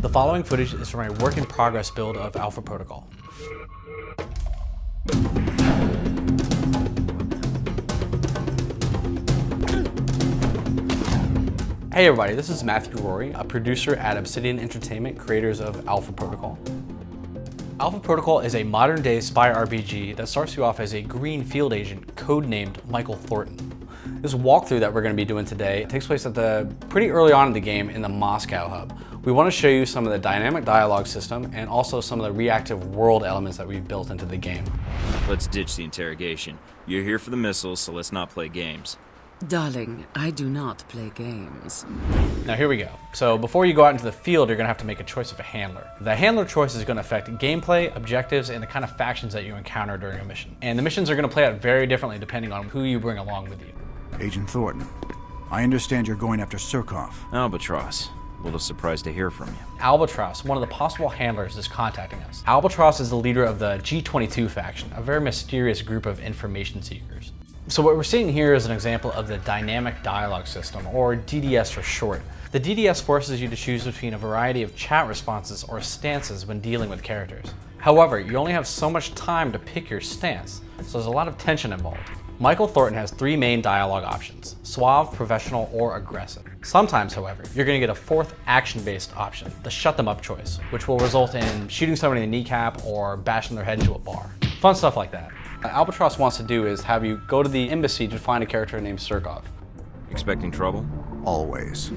The following footage is from a work-in-progress build of Alpha Protocol. Hey everybody, this is Matthew Rory, a producer at Obsidian Entertainment, creators of Alpha Protocol. Alpha Protocol is a modern-day spy RPG that starts you off as a green field agent codenamed Michael Thornton. This walkthrough that we're going to be doing today takes place pretty early on in the game in the Moscow hub. We want to show you some of the dynamic dialogue system and also some of the reactive world elements that we've built into the game. Let's ditch the interrogation. You're here for the missiles, so let's not play games. Darling, I do not play games. Now here we go. So before you go out into the field, you're going to have to make a choice of a handler. The handler choice is going to affect gameplay, objectives, and the kind of factions that you encounter during a mission. And the missions are going to play out very differently depending on who you bring along with you. Agent Thornton, I understand you're going after Surkov. Albatross. A little surprised to hear from you. Albatross, one of the possible handlers, is contacting us. Albatross is the leader of the G22 faction, a very mysterious group of information seekers. So what we're seeing here is an example of the dynamic dialogue system, or DDS for short. The DDS forces you to choose between a variety of chat responses or stances when dealing with characters. However, you only have so much time to pick your stance, so there's a lot of tension involved. Michael Thornton has three main dialogue options: suave, professional, or aggressive. Sometimes, however, you're going to get a fourth action-based option, the shut them up choice, which will result in shooting somebody in the kneecap or bashing their head into a bar. Fun stuff like that. What Albatross wants to do is have you go to the embassy to find a character named Surkov. Expecting trouble? Always.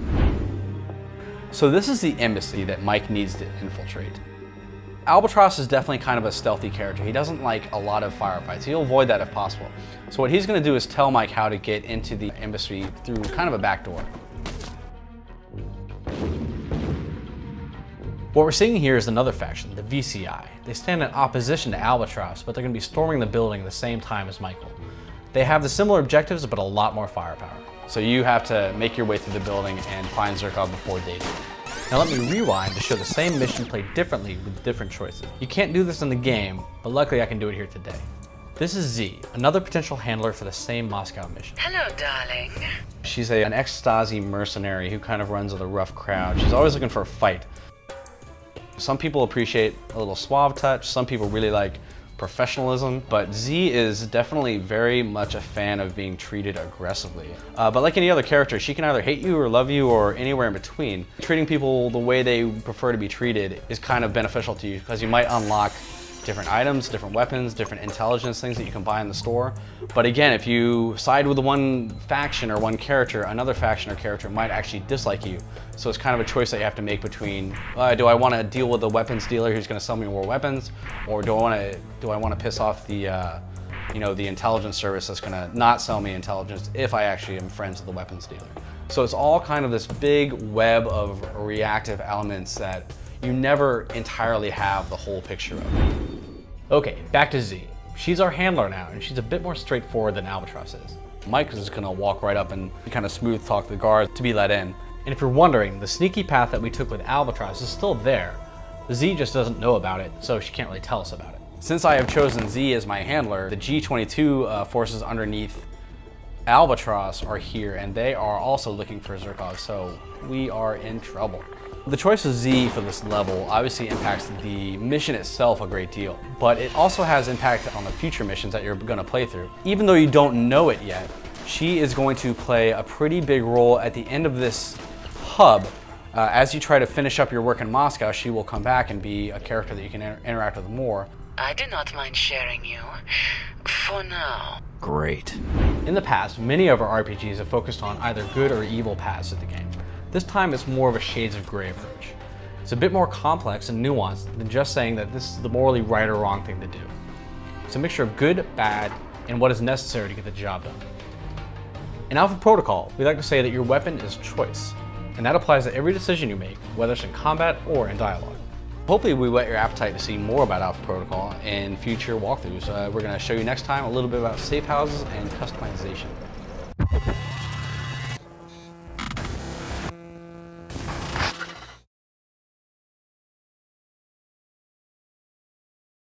So this is the embassy that Mike needs to infiltrate. Albatross is definitely kind of a stealthy character. He doesn't like a lot of firefights. He'll avoid that if possible. So what he's going to do is tell Mike how to get into the embassy through kind of a back door. What we're seeing here is another faction, the VCI. They stand in opposition to Albatross, but they're going to be storming the building at the same time as Michael. They have the similar objectives, but a lot more firepower. So you have to make your way through the building and find Surkov before daylight. Now let me rewind to show the same mission played differently with different choices. You can't do this in the game, but luckily I can do it here today. This is Z, another potential handler for the same Moscow mission. Hello, darling. She's an ex-Stasi mercenary who kind of runs with a rough crowd. She's always looking for a fight. Some people appreciate a little suave touch, some people really like professionalism, but Z is definitely very much a fan of being treated aggressively. But like any other character, she can either hate you or love you or anywhere in between. Treating people the way they prefer to be treated is kind of beneficial to you because you might unlock different items, different weapons, different intelligence things that you can buy in the store. But again, if you side with one faction or one character, another faction or character might actually dislike you. So it's kind of a choice that you have to make between, do I want to deal with the weapons dealer who's going to sell me more weapons, or do I want to piss off the the intelligence service that's going to not sell me intelligence if I actually am friends with the weapons dealer. So it's all kind of this big web of reactive elements that you never entirely have the whole picture of. Okay, back to Z. She's our handler now, and she's a bit more straightforward than Albatross is. Mike is just gonna walk right up and kind of smooth talk the guards to be let in. And if you're wondering, the sneaky path that we took with Albatross is still there. Z just doesn't know about it, so she can't really tell us about it. Since I have chosen Z as my handler, the G22 forces underneath Albatross are here, and they are also looking for Surkov, so we are in trouble. The choice of Z for this level obviously impacts the mission itself a great deal, but it also has impact on the future missions that you're going to play through. Even though you don't know it yet, she is going to play a pretty big role at the end of this hub. As you try to finish up your work in Moscow, she will come back and be a character that you can interact with more. I do not mind sharing you. For now. Great. In the past, many of our RPGs have focused on either good or evil paths of the game. This time it's more of a shades of gray approach. It's a bit more complex and nuanced than just saying that this is the morally right or wrong thing to do. It's a mixture of good, bad, and what is necessary to get the job done. In Alpha Protocol, we like to say that your weapon is choice, and that applies to every decision you make, whether it's in combat or in dialogue. Hopefully we whet your appetite to see more about Alpha Protocol in future walkthroughs. We're going to show you next time a little bit about safe houses and customization.